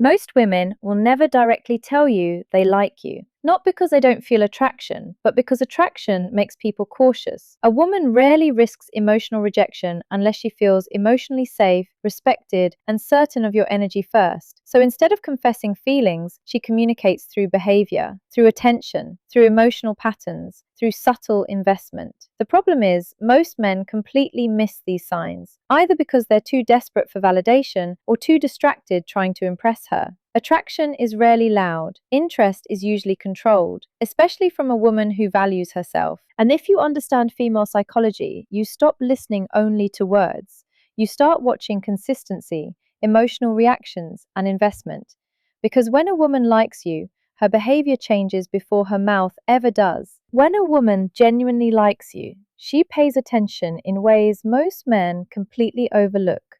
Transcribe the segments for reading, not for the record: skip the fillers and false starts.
Most women will never directly tell you they like you, not because they don't feel attraction, but because attraction makes people cautious. A woman rarely risks emotional rejection unless she feels emotionally safe, respected, and certain of your energy first. So instead of confessing feelings, she communicates through behavior, through attention, through emotional patterns, through subtle investment. The problem is, most men completely miss these signs, either because they're too desperate for validation or too distracted trying to impress her. Attraction is rarely loud. Interest is usually controlled, especially from a woman who values herself. And if you understand female psychology, you stop listening only to words. You start watching consistency, emotional reactions, and investment. Because when a woman likes you, her behavior changes before her mouth ever does. When a woman genuinely likes you, she pays attention in ways most men completely overlook.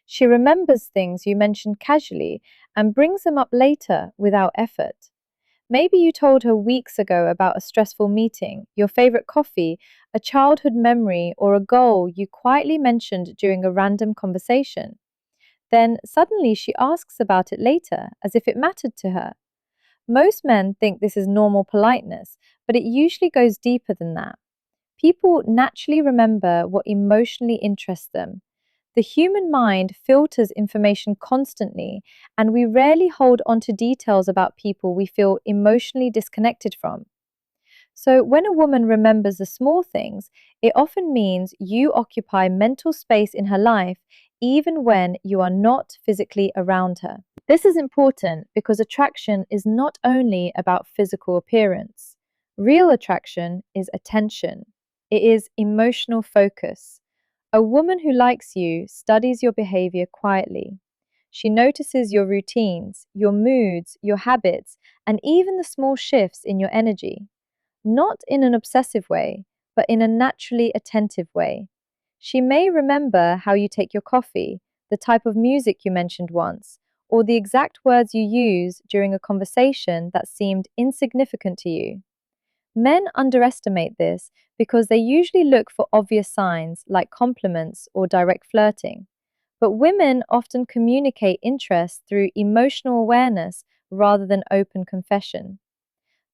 She remembers things you mentioned casually and brings them up later without effort. Maybe you told her weeks ago about a stressful meeting, your favorite coffee, a childhood memory, or a goal you quietly mentioned during a random conversation. Then suddenly she asks about it later, as if it mattered to her. Most men think this is normal politeness, but it usually goes deeper than that. People naturally remember what emotionally interests them. The human mind filters information constantly, and we rarely hold on to details about people we feel emotionally disconnected from. So, when a woman remembers the small things, it often means you occupy mental space in her life even when you are not physically around her. This is important because attraction is not only about physical appearance. Real attraction is attention, it is emotional focus. A woman who likes you studies your behavior quietly. She notices your routines, your moods, your habits, and even the small shifts in your energy. Not in an obsessive way, but in a naturally attentive way. She may remember how you take your coffee, the type of music you mentioned once, or the exact words you use during a conversation that seemed insignificant to you. Men underestimate this because they usually look for obvious signs like compliments or direct flirting. But women often communicate interest through emotional awareness rather than open confession.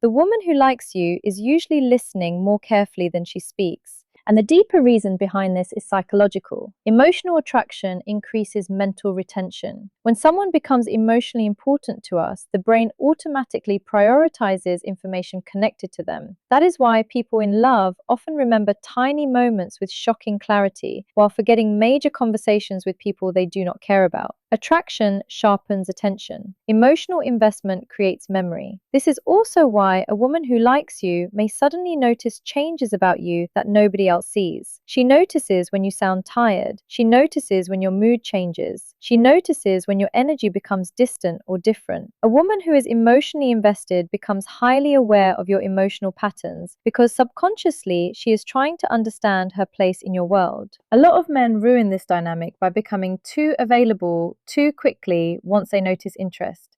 The woman who likes you is usually listening more carefully than she speaks. And the deeper reason behind this is psychological. Emotional attraction increases mental retention. When someone becomes emotionally important to us, the brain automatically prioritizes information connected to them. That is why people in love often remember tiny moments with shocking clarity, while forgetting major conversations with people they do not care about. Attraction sharpens attention. Emotional investment creates memory. This is also why a woman who likes you may suddenly notice changes about you that nobody else sees. She notices when you sound tired. She notices when your mood changes. She notices when your energy becomes distant or different. A woman who is emotionally invested becomes highly aware of your emotional patterns because subconsciously she is trying to understand her place in your world. A lot of men ruin this dynamic by becoming too available too quickly once they notice interest.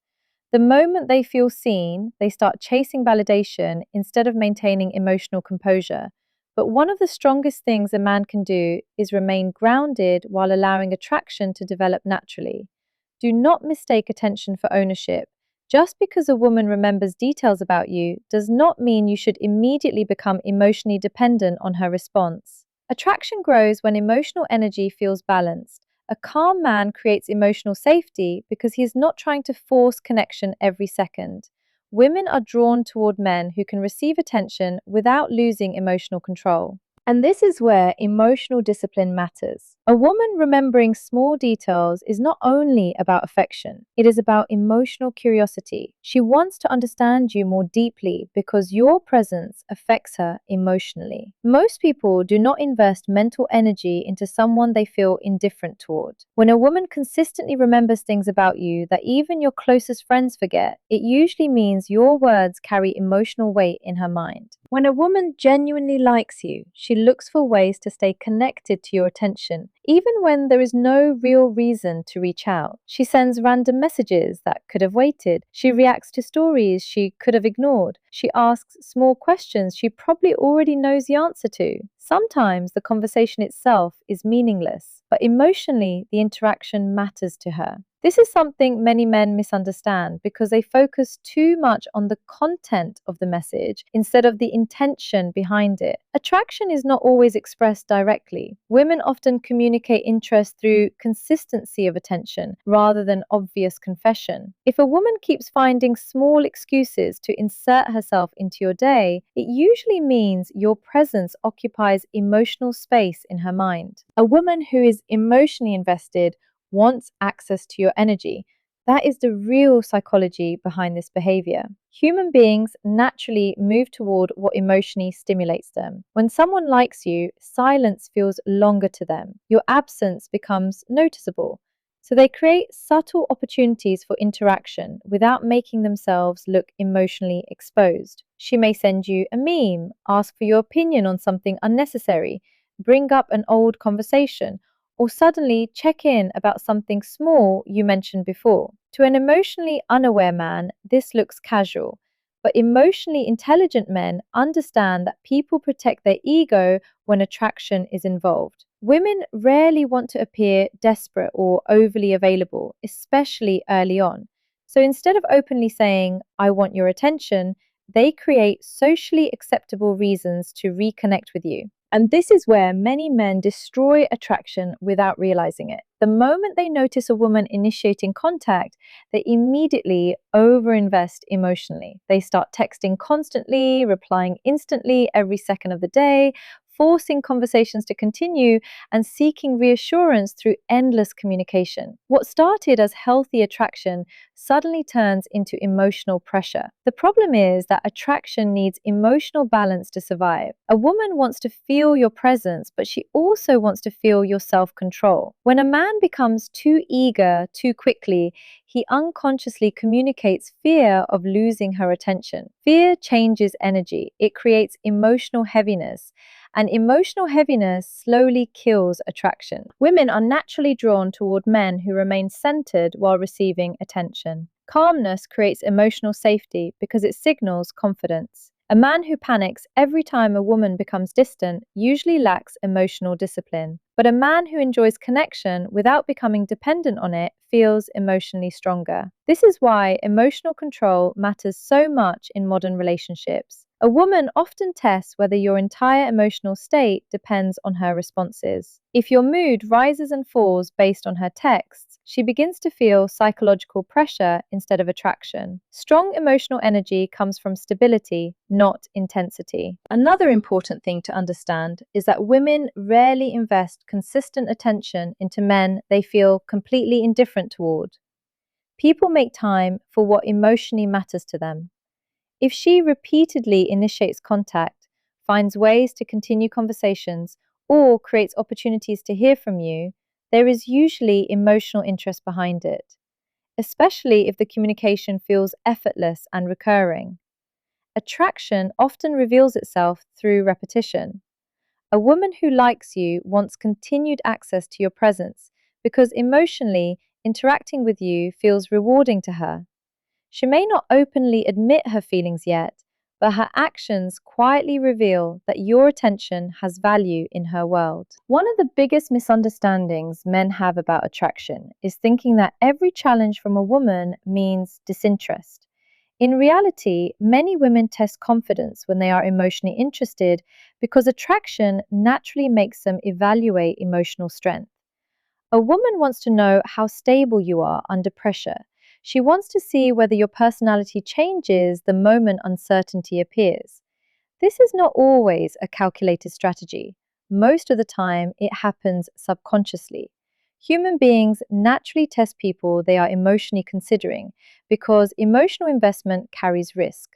The moment they feel seen, they start chasing validation instead of maintaining emotional composure. But one of the strongest things a man can do is remain grounded while allowing attraction to develop naturally. Do not mistake attention for ownership. Just because a woman remembers details about you does not mean you should immediately become emotionally dependent on her response. Attraction grows when emotional energy feels balanced. A calm man creates emotional safety because he is not trying to force connection every second. Women are drawn toward men who can receive attention without losing emotional control. And this is where emotional discipline matters. A woman remembering small details is not only about affection, it is about emotional curiosity. She wants to understand you more deeply because your presence affects her emotionally. Most people do not invest mental energy into someone they feel indifferent toward. When a woman consistently remembers things about you that even your closest friends forget, it usually means your words carry emotional weight in her mind. When a woman genuinely likes you, she looks for ways to stay connected to your attention, even when there is no real reason to reach out. She sends random messages that could have waited. She reacts to stories she could have ignored. She asks small questions she probably already knows the answer to. Sometimes the conversation itself is meaningless, but emotionally, the interaction matters to her. This is something many men misunderstand because they focus too much on the content of the message instead of the intention behind it. Attraction is not always expressed directly. Women often communicate interest through consistency of attention rather than obvious confession. If a woman keeps finding small excuses to insert herself into your day, it usually means your presence occupies emotional space in her mind. A woman who is emotionally invested wants access to your energy. That is the real psychology behind this behavior. Human beings naturally move toward what emotionally stimulates them. When someone likes you, silence feels longer to them. Your absence becomes noticeable. So they create subtle opportunities for interaction without making themselves look emotionally exposed. She may send you a meme, ask for your opinion on something unnecessary, bring up an old conversation, or suddenly check in about something small you mentioned before. To an emotionally unaware man, this looks casual, but emotionally intelligent men understand that people protect their ego when attraction is involved. Women rarely want to appear desperate or overly available, especially early on. So instead of openly saying, "I want your attention," they create socially acceptable reasons to reconnect with you. And this is where many men destroy attraction without realizing it. The moment they notice a woman initiating contact, they immediately overinvest emotionally. They start texting constantly, replying instantly every second of the day, forcing conversations to continue, and seeking reassurance through endless communication. What started as healthy attraction suddenly turns into emotional pressure. The problem is that attraction needs emotional balance to survive. A woman wants to feel your presence, but she also wants to feel your self-control. When a man becomes too eager too quickly, he unconsciously communicates fear of losing her attention. Fear changes energy. It creates emotional heaviness, and emotional heaviness slowly kills attraction. Women are naturally drawn toward men who remain centered while receiving attention. Calmness creates emotional safety because it signals confidence. A man who panics every time a woman becomes distant usually lacks emotional discipline. But a man who enjoys connection without becoming dependent on it feels emotionally stronger. This is why emotional control matters so much in modern relationships. A woman often tests whether your entire emotional state depends on her responses. If your mood rises and falls based on her texts, she begins to feel psychological pressure instead of attraction. Strong emotional energy comes from stability, not intensity. Another important thing to understand is that women rarely invest consistent attention into men they feel completely indifferent toward. People make time for what emotionally matters to them. If she repeatedly initiates contact, finds ways to continue conversations, or creates opportunities to hear from you, there is usually emotional interest behind it, especially if the communication feels effortless and recurring. Attraction often reveals itself through repetition. A woman who likes you wants continued access to your presence because emotionally, interacting with you feels rewarding to her. She may not openly admit her feelings yet, but her actions quietly reveal that your attention has value in her world. One of the biggest misunderstandings men have about attraction is thinking that every challenge from a woman means disinterest. In reality, many women test confidence when they are emotionally interested because attraction naturally makes them evaluate emotional strength. A woman wants to know how stable you are under pressure. She wants to see whether your personality changes the moment uncertainty appears. This is not always a calculated strategy. Most of the time, it happens subconsciously. Human beings naturally test people they are emotionally considering because emotional investment carries risk.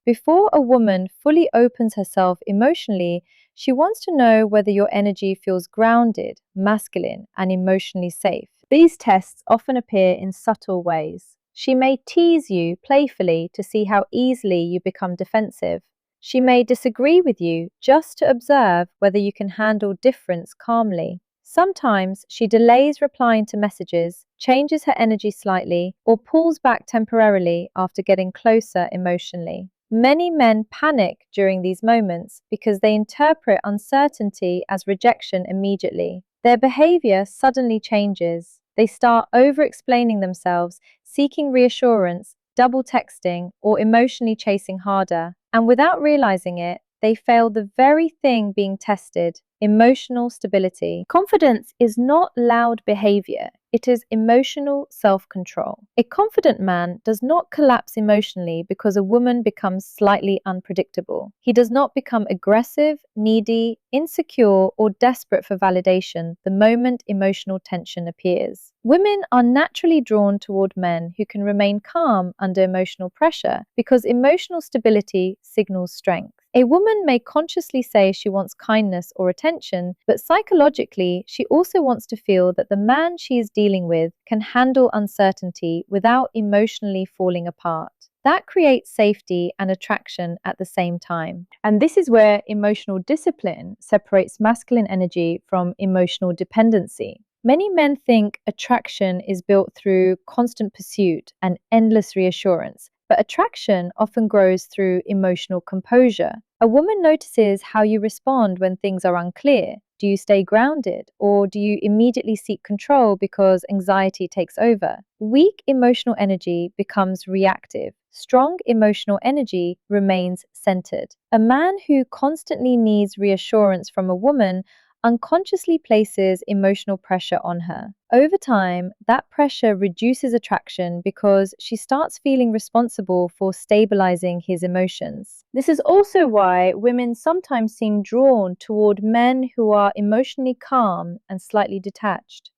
Before a woman fully opens herself emotionally, she wants to know whether your energy feels grounded, masculine, and emotionally safe. These tests often appear in subtle ways. She may tease you playfully to see how easily you become defensive. She may disagree with you just to observe whether you can handle difference calmly. Sometimes she delays replying to messages, changes her energy slightly, or pulls back temporarily after getting closer emotionally. Many men panic during these moments because they interpret uncertainty as rejection immediately. Their behavior suddenly changes. They start over-explaining themselves, seeking reassurance, double texting, or emotionally chasing harder. And without realizing it, they fail the very thing being tested: emotional stability. Confidence is not loud behavior, it is emotional self-control. A confident man does not collapse emotionally because a woman becomes slightly unpredictable. He does not become aggressive, needy, insecure, or desperate for validation the moment emotional tension appears. Women are naturally drawn toward men who can remain calm under emotional pressure because emotional stability signals strength. A woman may consciously say she wants kindness or attention, but psychologically, she also wants to feel that the man she is dealing with can handle uncertainty without emotionally falling apart. That creates safety and attraction at the same time. And this is where emotional discipline separates masculine energy from emotional dependency. Many men think attraction is built through constant pursuit and endless reassurance, but attraction often grows through emotional composure. A woman notices how you respond when things are unclear. Do you stay grounded, or do you immediately seek control because anxiety takes over? Weak emotional energy becomes reactive. Strong emotional energy remains centered. A man who constantly needs reassurance from a woman unconsciously places emotional pressure on her. Over time, that pressure reduces attraction because she starts feeling responsible for stabilizing his emotions. This is also why women sometimes seem drawn toward men who are emotionally calm and slightly detached.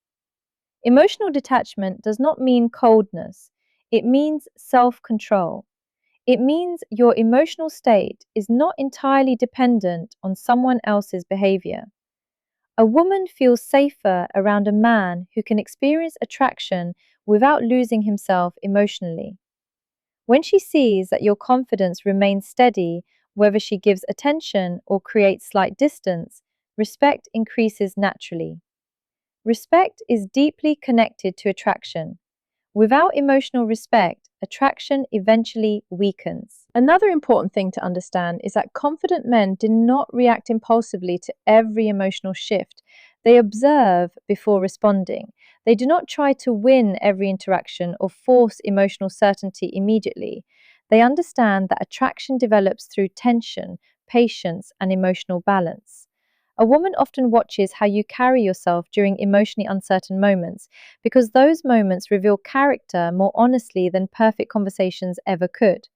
Emotional detachment does not mean coldness, it means self-control. It means your emotional state is not entirely dependent on someone else's behavior. A woman feels safer around a man who can experience attraction without losing himself emotionally. When she sees that your confidence remains steady, whether she gives attention or creates slight distance, respect increases naturally. Respect is deeply connected to attraction. Without emotional respect, attraction eventually weakens. Another important thing to understand is that confident men do not react impulsively to every emotional shift. They observe before responding. They do not try to win every interaction or force emotional certainty immediately. They understand that attraction develops through tension, patience, and emotional balance. A woman often watches how you carry yourself during emotionally uncertain moments, because those moments reveal character more honestly than perfect conversations ever could.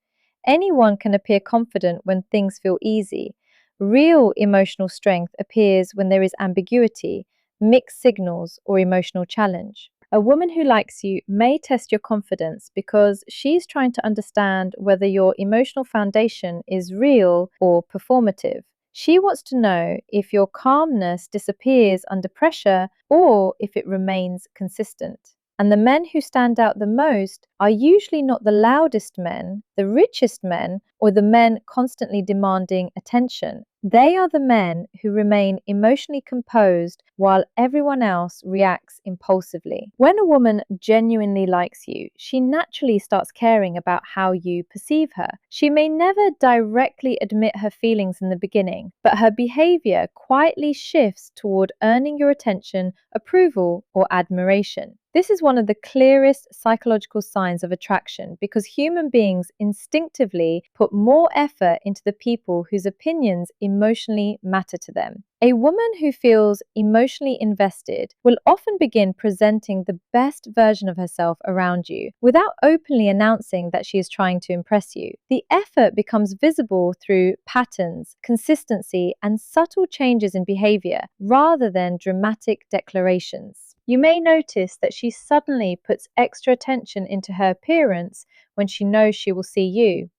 Anyone can appear confident when things feel easy. Real emotional strength appears when there is ambiguity, mixed signals, or emotional challenge. A woman who likes you may test your confidence because she's trying to understand whether your emotional foundation is real or performative. She wants to know if your calmness disappears under pressure or if it remains consistent. And the men who stand out the most are usually not the loudest men, the richest men, or the men constantly demanding attention. They are the men who remain emotionally composed while everyone else reacts impulsively. When a woman genuinely likes you, she naturally starts caring about how you perceive her. She may never directly admit her feelings in the beginning, but her behavior quietly shifts toward earning your attention, approval, or admiration. This is one of the clearest psychological signs of attraction because human beings instinctively put more effort into the people whose opinions emotionally matter to them. A woman who feels emotionally invested will often begin presenting the best version of herself around you without openly announcing that she is trying to impress you. The effort becomes visible through patterns, consistency, and subtle changes in behavior rather than dramatic declarations. You may notice that she suddenly puts extra attention into her appearance when she knows she will see you.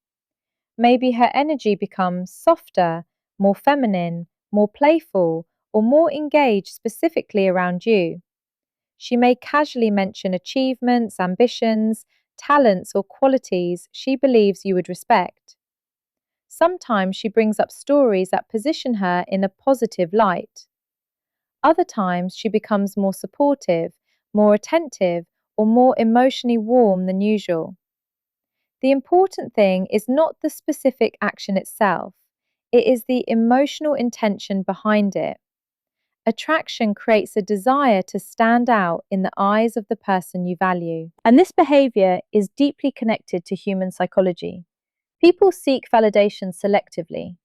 Maybe her energy becomes softer, more feminine, more playful, or more engaged specifically around you. She may casually mention achievements, ambitions, talents, or qualities she believes you would respect. Sometimes she brings up stories that position her in a positive light. Other times she becomes more supportive, more attentive, or more emotionally warm than usual. The important thing is not the specific action itself, it is the emotional intention behind it. attraction creates a desire to stand out in the eyes of the person you value. And this behavior is deeply connected to human psychology. People seek validation selectively.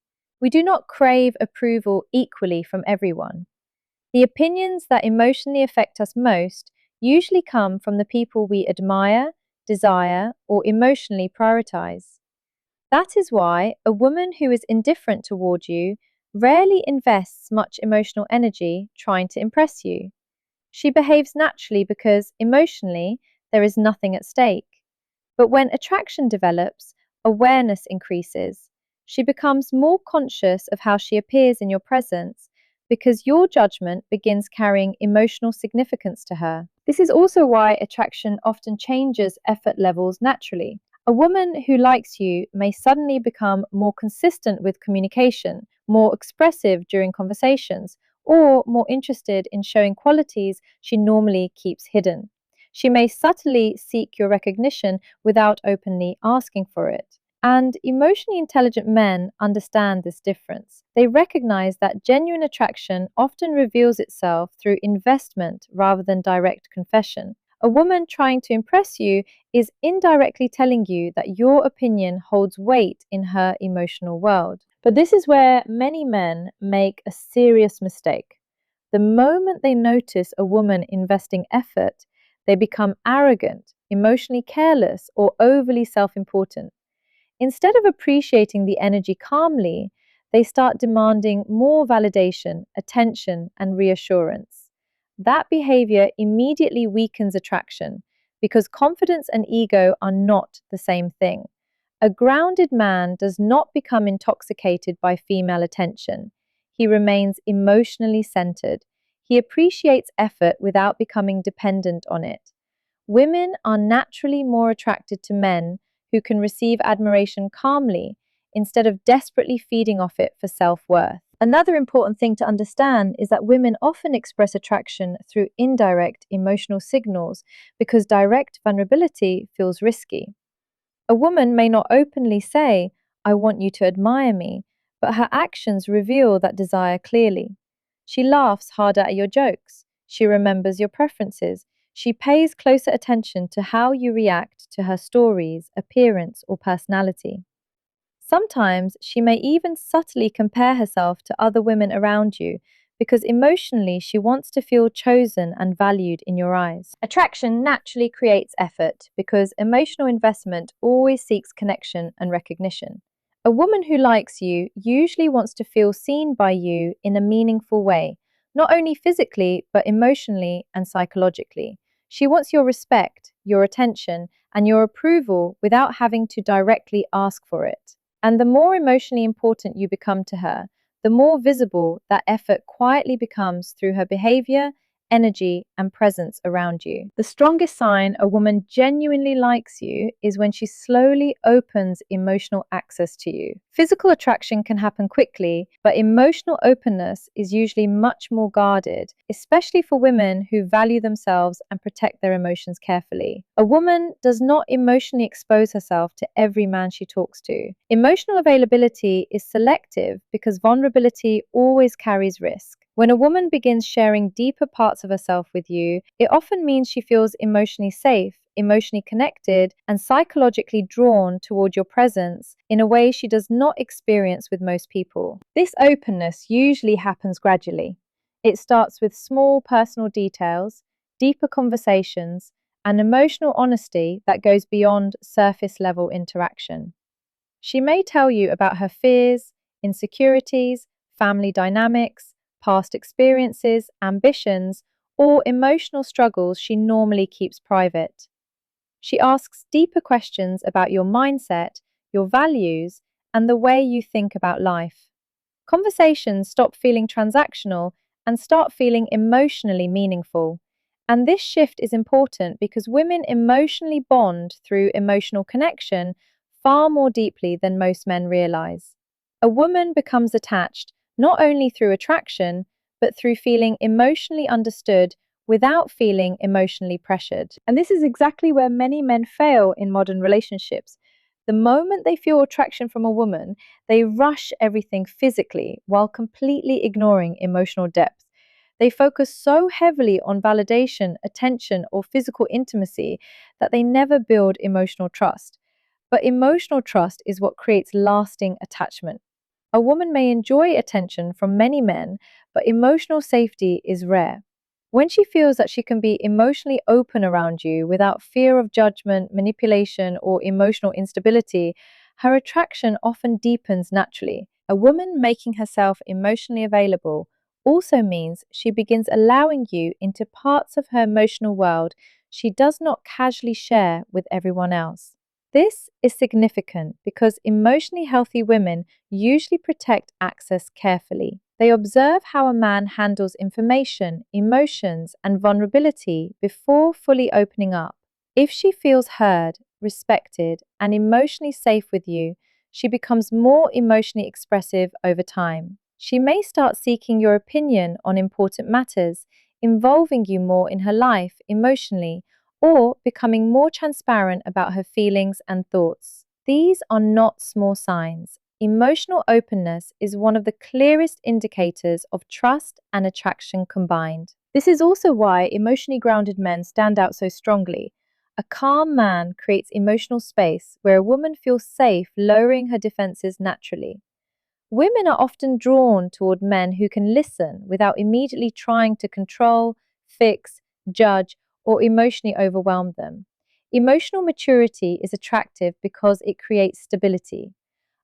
We do not crave approval equally from everyone. The opinions that emotionally affect us most usually come from the people we admire, desire, or emotionally prioritize. That is why a woman who is indifferent toward you rarely invests much emotional energy trying to impress you. She behaves naturally because emotionally there is nothing at stake. But when attraction develops, awareness increases. She becomes more conscious of how she appears in your presence because your judgment begins carrying emotional significance to her. This is also why attraction often changes effort levels naturally. A woman who likes you may suddenly become more consistent with communication, more expressive during conversations, or more interested in showing qualities she normally keeps hidden. She may subtly seek your recognition without openly asking for it. And emotionally intelligent men understand this difference. They recognize that genuine attraction often reveals itself through investment rather than direct confession. A woman trying to impress you is indirectly telling you that your opinion holds weight in her emotional world. But this is where many men make a serious mistake. The moment they notice a woman investing effort, they become arrogant, emotionally careless, or overly self-important. Instead of appreciating the energy calmly, they start demanding more validation, attention, and reassurance. That behavior immediately weakens attraction because confidence and ego are not the same thing. A grounded man does not become intoxicated by female attention. He remains emotionally centered. He appreciates effort without becoming dependent on it. Women are naturally more attracted to men who can receive admiration calmly instead of desperately feeding off it for self-worth. Another important thing to understand is that women often express attraction through indirect emotional signals because direct vulnerability feels risky. A woman may not openly say, "I want you to admire me," but her actions reveal that desire clearly. She laughs harder at your jokes. She remembers your preferences. She pays closer attention to how you react to her stories, appearance, or personality. Sometimes she may even subtly compare herself to other women around you because emotionally she wants to feel chosen and valued in your eyes. Attraction naturally creates effort because emotional investment always seeks connection and recognition. A woman who likes you usually wants to feel seen by you in a meaningful way, not only physically but emotionally and psychologically. She wants your respect, your attention, and your approval without having to directly ask for it. And the more emotionally important you become to her, the more visible that effort quietly becomes through her behavior, energy, and presence around you. The strongest sign a woman genuinely likes you is when she slowly opens emotional access to you. Physical attraction can happen quickly, but emotional openness is usually much more guarded, especially for women who value themselves and protect their emotions carefully. A woman does not emotionally expose herself to every man she talks to. Emotional availability is selective because vulnerability always carries risk. When a woman begins sharing deeper parts of herself with you, it often means she feels emotionally safe, emotionally connected, and psychologically drawn toward your presence in a way she does not experience with most people. This openness usually happens gradually. It starts with small personal details, deeper conversations, and emotional honesty that goes beyond surface level interaction. She may tell you about her fears, insecurities, family dynamics, past experiences, ambitions, or emotional struggles she normally keeps private. She asks deeper questions about your mindset, your values, and the way you think about life. Conversations stop feeling transactional and start feeling emotionally meaningful. And this shift is important because women emotionally bond through emotional connection far more deeply than most men realize. A woman becomes attached not only through attraction, but through feeling emotionally understood without feeling emotionally pressured. And this is exactly where many men fail in modern relationships. The moment they feel attraction from a woman, they rush everything physically while completely ignoring emotional depth. They focus so heavily on validation, attention, or physical intimacy that they never build emotional trust. But emotional trust is what creates lasting attachment. A woman may enjoy attention from many men, but emotional safety is rare. When she feels that she can be emotionally open around you without fear of judgment, manipulation, or emotional instability, her attraction often deepens naturally. A woman making herself emotionally available also means she begins allowing you into parts of her emotional world she does not casually share with everyone else. This is significant because emotionally healthy women usually protect access carefully. They observe how a man handles information, emotions, and vulnerability before fully opening up. If she feels heard, respected, and emotionally safe with you, she becomes more emotionally expressive over time. She may start seeking your opinion on important matters, involving you more in her life emotionally, or becoming more transparent about her feelings and thoughts. These are not small signs. Emotional openness is one of the clearest indicators of trust and attraction combined. This is also why emotionally grounded men stand out so strongly. A calm man creates emotional space where a woman feels safe, lowering her defenses naturally. Women are often drawn toward men who can listen without immediately trying to control, fix, judge, or emotionally overwhelm them. Emotional maturity is attractive because it creates stability.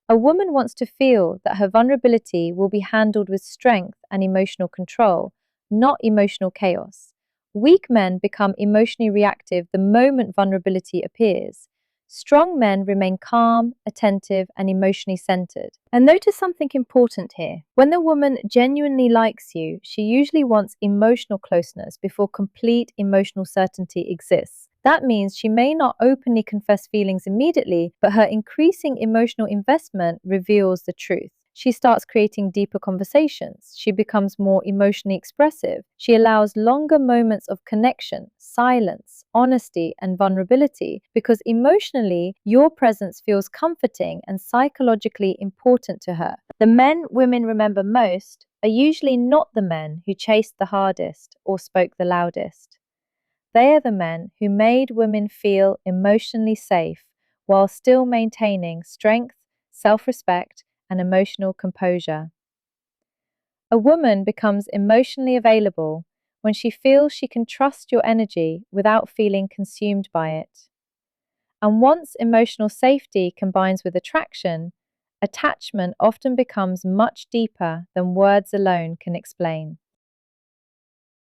A woman wants to feel that her vulnerability will be handled with strength and emotional control, not emotional chaos. Weak men become emotionally reactive the moment vulnerability appears. Strong men remain calm, attentive, and emotionally centered. And notice something important here. When the woman genuinely likes you, she usually wants emotional closeness before complete emotional certainty exists. That means she may not openly confess feelings immediately, but her increasing emotional investment reveals the truth. She starts creating deeper conversations. She becomes more emotionally expressive. She allows longer moments of connection, silence, honesty, and vulnerability because emotionally, your presence feels comforting and psychologically important to her. The men women remember most are usually not the men who chased the hardest or spoke the loudest. They are the men who made women feel emotionally safe while still maintaining strength, self-respect, and emotional composure. A woman becomes emotionally available when she feels she can trust your energy without feeling consumed by it. And once emotional safety combines with attraction, attachment often becomes much deeper than words alone can explain.